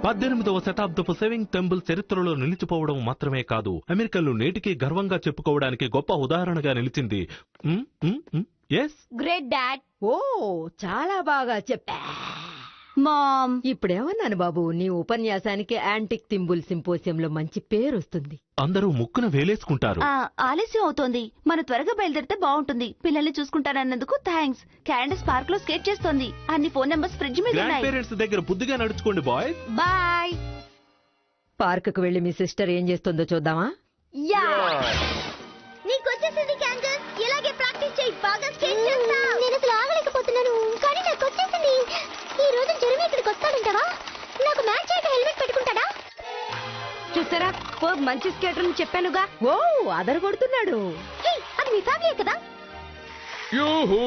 18వ శతాబ్దపు saving temple చరిత్రలో నిలిచిపోవడం మాత్రమే కాదు, అమెరికన్లు నేటికి గర్వంగా చెప్పుకోవడానికి గొప్ప ఉదాహరణగా నిలిచింది. Great dad. ఓ చాలా బాగా చెప్పా మామ్. ఇప్పుడేమన్నాను బాబు, నీ ఉపన్యాసానికి యాంటిక్ థింబుల్ సింపోసియంలో మంచి పేరు వస్తుంది. అందరూ ముక్కున వేలేసుకుంటారు. ఆలస్యం అవుతోంది, మనం త్వరగా బయలుదేరితే బాగుంటుంది. పిల్లల్ని చూసుకుంటానన్నందుకు థ్యాంక్స్. క్యాండస్ పార్క్ లో స్కేట్ చేస్తోంది. అన్ని ఫోన్ నంబర్స్ ఫ్రిడ్జ్ మీద గ్రాండ్ ఉన్నాయి. పేరెంట్స్ దగ్గర బుద్ధిగా నడుచుకోండి బాయ్స్. బాయ్. పార్కుకు వెళ్లి మీ సిస్టర్ ఏం చేస్తుందో చూద్దామా? యా, నీకొచ్చేసింది క్యాండస్. ఇలాగే ప్రాక్టీస్ చేయి, బాగా స్కేట్ చేస్తా. నేను అసలు ఆగలేకపోతున్నాను, కానీ నాకు వచ్చేసింది. ఈ రోజు జెరెమీ ఇక్కడికి వస్తాడంటావా? నాకు మ్యాచ్ అయ్యే హెల్మెట్ పెట్టుకుంటాడా? చూసారా, మంచి స్కేటర్ అని చెప్పానుగా. ఓ అదరగొడుతున్నాడు. అది మీ ఫ్యామిలీ కదా? యూహూ